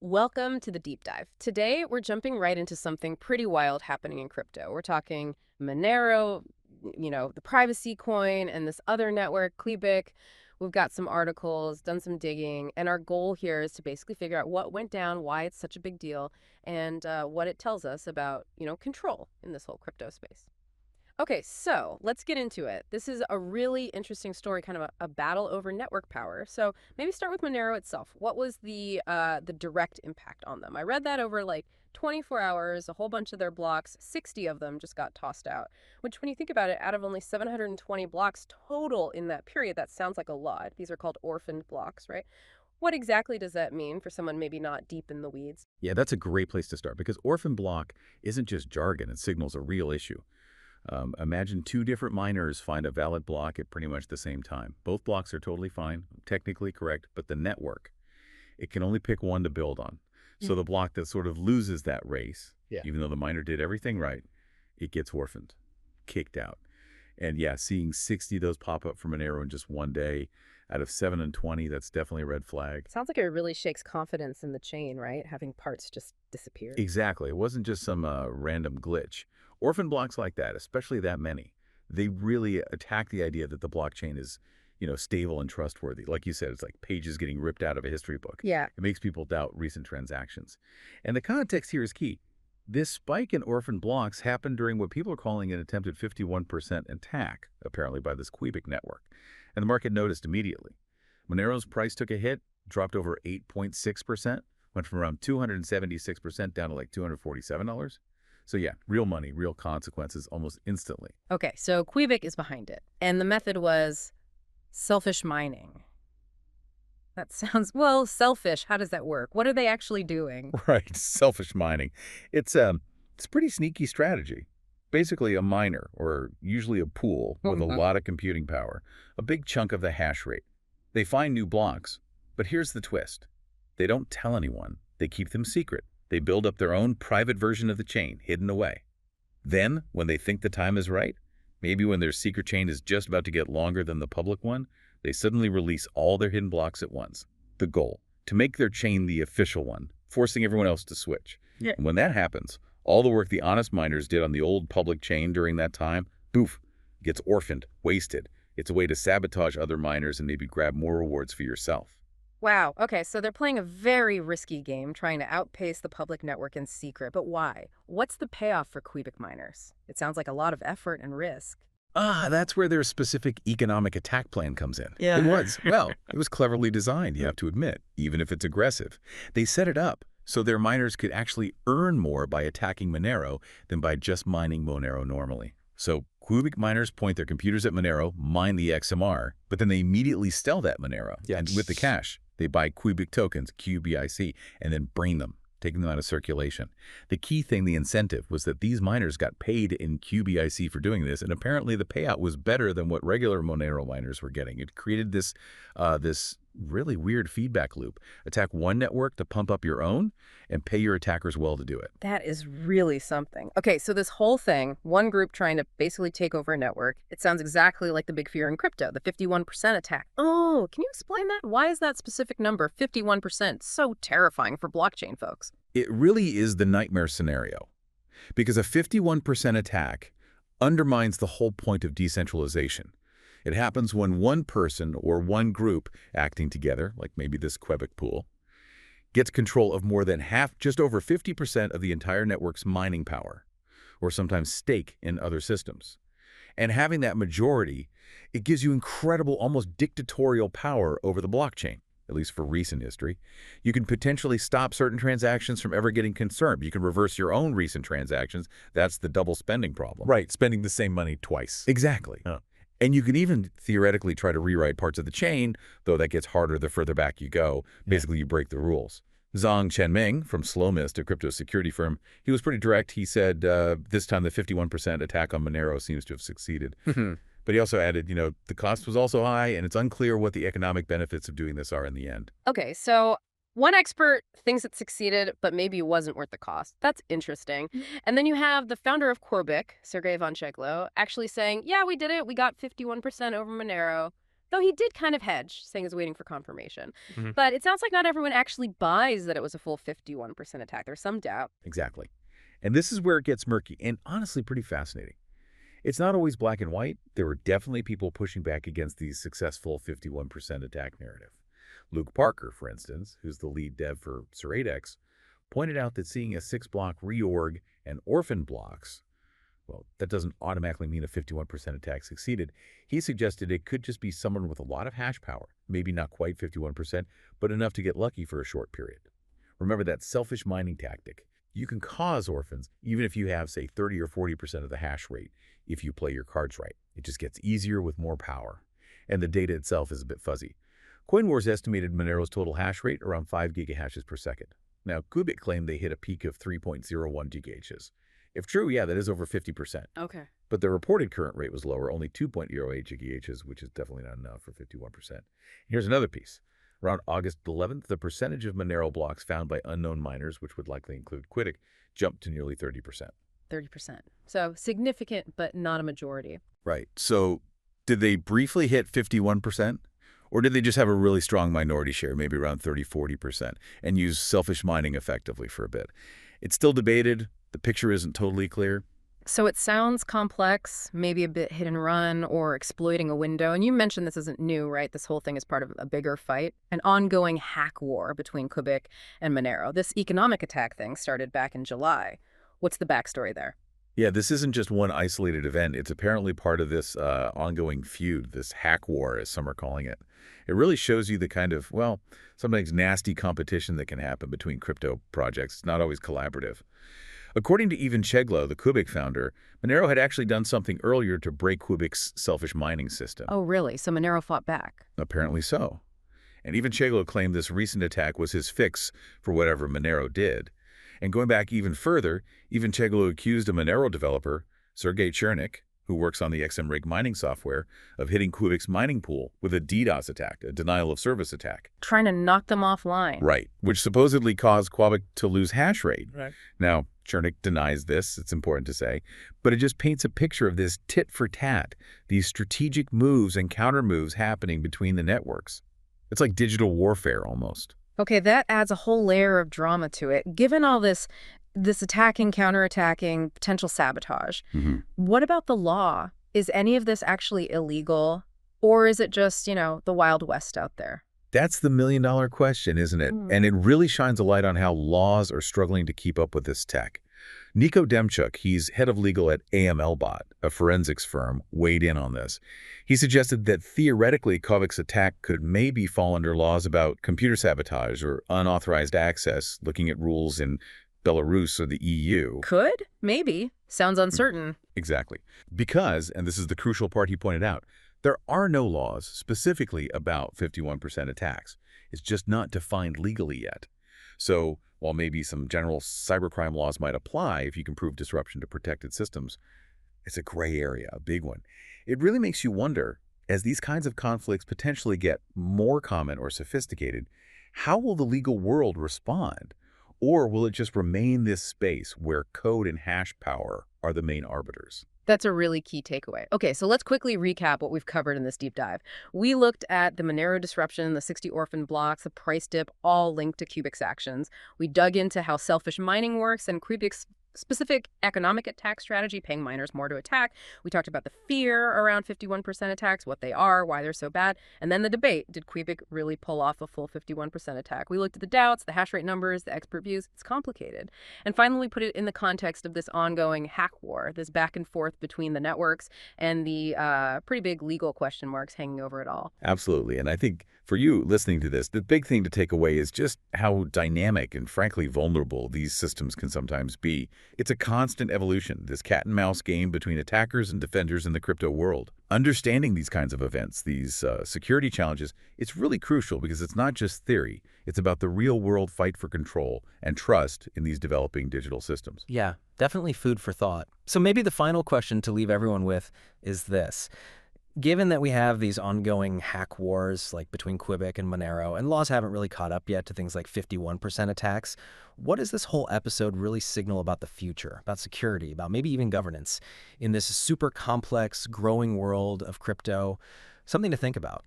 Welcome to the deep dive. Today, we're jumping right into something pretty wild happening in crypto. We're talking Monero, the privacy coin, and this other network, Qubic. We've got some articles, done some digging, and our goal here is to basically figure out what went down, why it's such a big deal, and what it tells us about, control in this whole crypto space. Okay, so let's get into it. This is a really interesting story, kind of a battle over network power. So maybe start with Monero itself. What was the direct impact on them? I read that over like 24 hours, a whole bunch of their blocks, 60 of them just got tossed out, which when you think about it, out of only 720 blocks total in that period, that sounds like a lot. These are called orphaned blocks, right? What exactly does that mean for someone maybe not deep in the weeds? Yeah, that's a great place to start because orphan block isn't just jargon. It signals a real issue. Imagine two different miners find a valid block at pretty much the same time. Both blocks are totally fine, technically correct, but the network, it can only pick one to build on. So the block that sort of loses that race, even though the miner did everything right, it gets orphaned, kicked out. And yeah, seeing 60 of those pop up from Monero in just one day out of 720, that's definitely a red flag. Sounds like it really shakes confidence in the chain, right? Having parts just disappear. Exactly. It wasn't just some random glitch. Orphan blocks like that, especially that many, they really attack the idea that the blockchain is, stable and trustworthy. Like you said, it's like pages getting ripped out of a history book. Yeah. It makes people doubt recent transactions. And the context here is key. This spike in orphan blocks happened during what people are calling an attempted 51% attack, apparently by this Qubic network. And the market noticed immediately. Monero's price took a hit, dropped over 8.6%, went from around 276% down to like $247. So yeah, real money, real consequences almost instantly. Okay, so Quebec is behind it. And the method was selfish mining. That sounds, well, selfish. How does that work? What are they actually doing? Right, selfish mining. It's a pretty sneaky strategy. Basically a miner, or usually a pool with a lot of computing power, a big chunk of the hash rate. They find new blocks, but here's the twist. They don't tell anyone. They keep them secret. They build up their own private version of the chain, hidden away. Then, when they think the time is right, maybe when their secret chain is just about to get longer than the public one, they suddenly release all their hidden blocks at once. The goal, to make their chain the official one, forcing everyone else to switch. Yeah. And when that happens, all the work the honest miners did on the old public chain during that time, poof, gets orphaned, wasted. It's a way to sabotage other miners and maybe grab more rewards for yourself. Wow. Okay, so they're playing a very risky game, trying to outpace the public network in secret. But why? What's the payoff for Quebec miners? It sounds like a lot of effort and risk. That's where their specific economic attack plan comes in. Yeah. It was. Well, it was cleverly designed, you have to admit, even if it's aggressive. They set it up so their miners could actually earn more by attacking Monero than by just mining Monero normally. So Qubic miners point their computers at Monero, mine the XMR, but then they immediately sell that Monero. Yes. And with the cash, they buy Qubic tokens, QBIC, and then brain them, taking them out of circulation. The key thing, the incentive, was that these miners got paid in QBIC for doing this, and apparently the payout was better than what regular Monero miners were getting. It created this really weird feedback loop. Attack one network to pump up your own, and pay your attackers well to do it. That is really something. Okay, so this whole thing, one group trying to basically take over a network, it sounds exactly like the big fear in crypto, the 51% attack. Oh, can you explain that? Why is that specific number, 51%, so terrifying for blockchain folks? It really is the nightmare scenario, because a 51% attack undermines the whole point of decentralization. It happens when one person or one group acting together, like maybe this Quebec pool, gets control of more than half, just over 50% of the entire network's mining power, or sometimes stake in other systems. And having that majority, it gives you incredible, almost dictatorial power over the blockchain, at least for recent history. You can potentially stop certain transactions from ever getting confirmed. You can reverse your own recent transactions. That's the double spending problem. Right, spending the same money twice. Exactly. Oh. And you can even theoretically try to rewrite parts of the chain, though that gets harder the further back you go. Basically, you break the rules. Zhang Chenming from Slowmist, a crypto security firm, he was pretty direct. He said, this time the 51% attack on Monero seems to have succeeded. But he also added, the cost was also high, and it's unclear what the economic benefits of doing this are in the end. Okay, so one expert thinks it succeeded, but maybe it wasn't worth the cost. That's interesting. And then you have the founder of Qubic, Sergey von Cheklo, actually saying, yeah, we did it. We got 51% over Monero. Though he did kind of hedge, saying he's waiting for confirmation. Mhm. But it sounds like not everyone actually buys that it was a full 51% attack. There's some doubt. Exactly. And this is where it gets murky and honestly pretty fascinating. It's not always black and white. There were definitely people pushing back against the successful 51% attack narrative. Luke Parker, for instance, who's the lead dev for Suradex, pointed out that seeing a 6-block reorg and orphan blocks, well, that doesn't automatically mean a 51% attack succeeded. He suggested it could just be someone with a lot of hash power, maybe not quite 51%, but enough to get lucky for a short period. Remember that selfish mining tactic. You can cause orphans even if you have, say, 30 or 40% of the hash rate if you play your cards right. It just gets easier with more power. And the data itself is a bit fuzzy. CoinWars estimated Monero's total hash rate around 5 gigahashes per second. Now, Qubic claimed they hit a peak of 3.01 gigahashes. If true, yeah, that is over 50%. Okay. But the reported current rate was lower, only 2.08 gigahashes, which is definitely not enough for 51%. Here's another piece. Around August 11th, the percentage of Monero blocks found by unknown miners, which would likely include Qubic, jumped to nearly 30%. 30%. So significant, but not a majority. Right. So did they briefly hit 51%? Or did they just have a really strong minority share, maybe around 30, 40%, and use selfish mining effectively for a bit? It's still debated. The picture isn't totally clear. So it sounds complex, maybe a bit hit and run or exploiting a window. And you mentioned this isn't new, right? This whole thing is part of a bigger fight, an ongoing hack war between Qubic and Monero. This economic attack thing started back in July. What's the backstory there? Yeah, this isn't just one isolated event. It's apparently part of this ongoing feud, this hack war, as some are calling it. It really shows you the kind of, well, sometimes nasty competition that can happen between crypto projects. It's not always collaborative. According to Ivan Cheglo, the Qubic founder, Monero had actually done something earlier to break Quibic's selfish mining system. Oh, really? So Monero fought back? Apparently so. And Ivan Cheglo claimed this recent attack was his fix for whatever Monero did. And going back even further, Ivan Cheglo accused a Monero developer, Sergey Chernik, who works on the XMRig mining software, of hitting Quibic's mining pool with a DDoS attack, a denial of service attack. Trying to knock them offline. Right, which supposedly caused Qubic to lose hash rate. Right. Now, Chernik denies this, it's important to say, but it just paints a picture of this tit for tat, these strategic moves and counter moves happening between the networks. It's like digital warfare almost. Okay, that adds a whole layer of drama to it. Given all this attacking, counterattacking, potential sabotage, what about the law? Is any of this actually illegal? Or is it just, the Wild West out there? That's the million-dollar question, isn't it? And it really shines a light on how laws are struggling to keep up with this tech. Nico Demchuk, he's head of legal at AMLBot, a forensics firm, weighed in on this. He suggested that theoretically Quibic's attack could maybe fall under laws about computer sabotage or unauthorized access, looking at rules in Belarus or the EU. Could? Maybe. Sounds uncertain. Exactly. Because, and this is the crucial part he pointed out, there are no laws specifically about 51% attacks. It's just not defined legally yet. So, while maybe some general cybercrime laws might apply if you can prove disruption to protected systems, it's a gray area, a big one. It really makes you wonder, as these kinds of conflicts potentially get more common or sophisticated, how will the legal world respond? Or will it just remain this space where code and hash power are the main arbiters? That's a really key takeaway. Okay, so let's quickly recap what we've covered in this deep dive. We looked at the Monero disruption, the 60 orphan blocks, the price dip, all linked to Qubic's actions. We dug into how selfish mining works and Qubic's specific economic attack strategy, paying miners more to attack. We talked about the fear around 51% attacks, what they are, why they're so bad, and then the debate. Did Qubic really pull off a full 51% attack? We looked at the doubts, the hash rate numbers, the expert views. It's complicated. And finally, we put it in the context of this ongoing hack war, this back and forth between the networks and the pretty big legal question marks hanging over it all. Absolutely. And I think for you listening to this, the big thing to take away is just how dynamic and frankly vulnerable these systems can sometimes be. It's a constant evolution, this cat and mouse game between attackers and defenders in the crypto world. Understanding these kinds of events, these security challenges, it's really crucial because it's not just theory. It's about the real world fight for control and trust in these developing digital systems. Yeah, definitely food for thought. So maybe the final question to leave everyone with is this. Given that we have these ongoing hack wars like between Qubic and Monero, and laws haven't really caught up yet to things like 51% attacks, what does this whole episode really signal about the future, about security, about maybe even governance in this super complex, growing world of crypto? Something to think about.